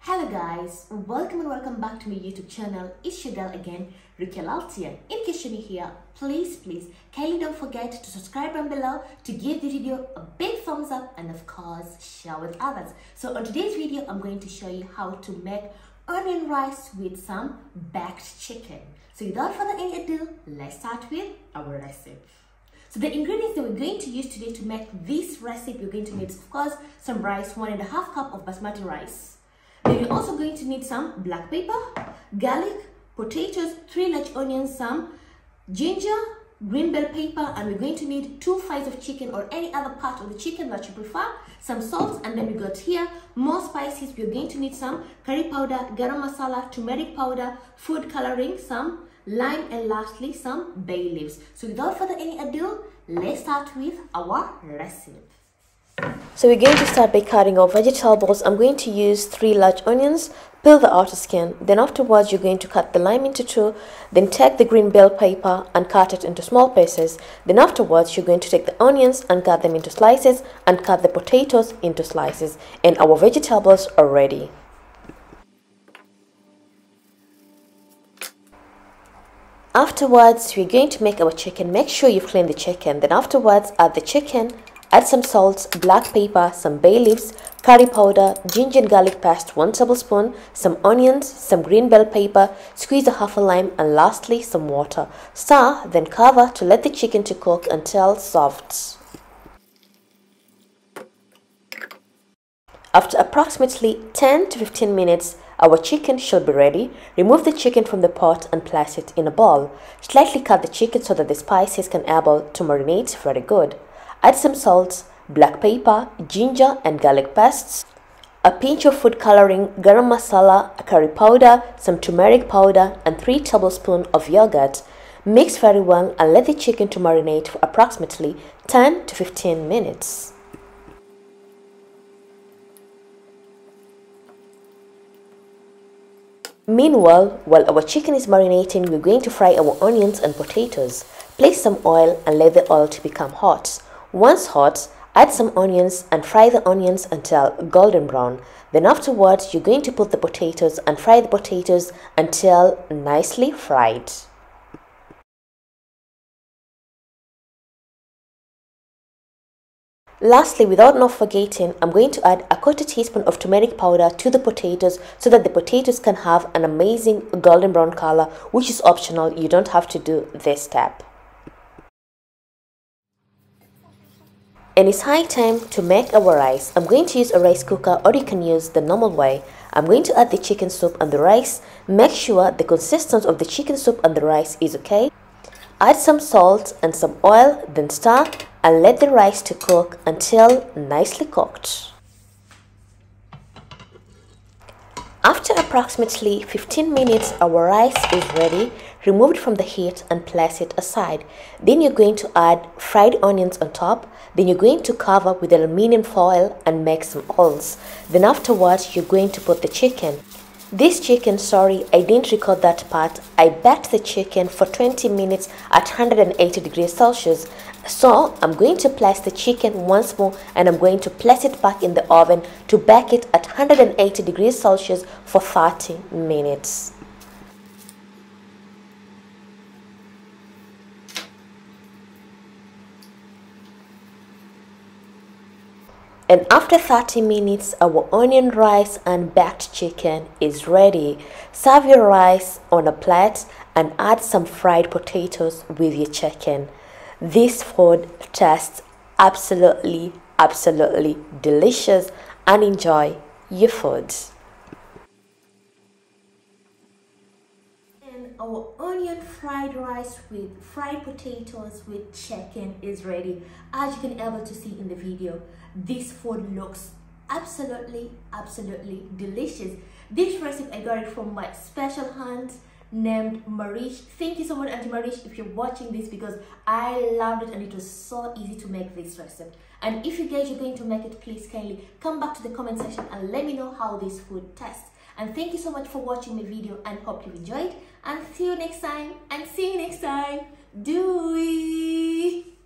Hello guys, welcome and welcome back to my YouTube channel. It's your girl again, Rukia Laltia. In case you're new here, please kindly don't forget to subscribe down below, to give the video a big thumbs up, and of course share with others. So on today's video, I'm going to show you how to make onion rice with some baked chicken. So without further any ado, let's start with our recipe. So the ingredients that we're going to use today to make this recipe, we're going to need, of course, some rice, 1.5 cup of basmati rice. Then you're also going to need some black pepper, garlic, potatoes, 3 large onions, some ginger, green bell pepper, and we're going to need 2 thighs of chicken or any other part of the chicken that you prefer, some salt, and then we got here more spices. We're going to need some curry powder, Garamasala, turmeric powder, food coloring, some lime, and lastly some bay leaves. So without further any ado, let's start with our recipe. So we're going to start by cutting our vegetables. I'm going to use 3 large onions, peel the outer skin. Then afterwards you're going to cut the lime into 2, then take the green bell pepper and cut it into small pieces. Then afterwards you're going to take the onions and cut them into slices and cut the potatoes into slices. And our vegetables are ready. Afterwards we're going to make our chicken. Make sure you've cleaned the chicken. Then afterwards add the chicken. Add some salt, black pepper, some bay leaves, curry powder, ginger and garlic paste 1 tablespoon, some onions, some green bell pepper, squeeze a half a lime, and lastly some water. Stir, then cover to let the chicken to cook until soft. After approximately 10 to 15 minutes, our chicken should be ready. Remove the chicken from the pot and place it in a bowl. Slightly cut the chicken so that the spices can able to marinate very good. Add some salt, black pepper, ginger and garlic pastes, a pinch of food coloring, garam masala, curry powder, some turmeric powder, and 3 tablespoons of yogurt. Mix very well and let the chicken to marinate for approximately 10 to 15 minutes. Meanwhile, while our chicken is marinating, we're going to fry our onions and potatoes. Place some oil and let the oil to become hot. Once hot, add some onions and fry the onions until golden brown. Then afterwards, you're going to put the potatoes and fry the potatoes until nicely fried. Lastly, without not forgetting, I'm going to add a 1/4 teaspoon of turmeric powder to the potatoes so that the potatoes can have an amazing golden brown color, which is optional. You don't have to do this step. And it's high time to make our rice. I'm going to use a rice cooker, or you can use the normal way. I'm going to add the chicken soup and the rice. Make sure the consistency of the chicken soup and the rice is okay. Add some salt and some oil, then stir and let the rice to cook until nicely cooked. After approximately 15 minutes, our rice is ready. Remove it from the heat and place it aside. Then you're going to add fried onions on top. Then you're going to cover with aluminium foil and make some holes. Then afterwards, you're going to put the chicken. This chicken, sorry, I didn't record that part. I baked the chicken for 20 minutes at 180 degrees Celsius. So I'm going to place the chicken once more and I'm going to place it back in the oven to bake it at 180 degrees Celsius for 30 minutes. And after 30 minutes, our onion rice and baked chicken is ready. Serve your rice on a plate and add some fried potatoes with your chicken. This food tastes absolutely delicious, and enjoy your food. Our onion fried rice with fried potatoes with chicken is ready. As you can able to see in the video, this food looks absolutely delicious. This recipe I got it from my special aunt named Marish. Thank you so much, Auntie Marish, if you're watching this, because I loved it and it was so easy to make this recipe. And if you guys are going to make it, please kindly come back to the comment section and let me know how this food tastes. And thank you so much for watching my video and hope you enjoyed. And see you next time. Do it.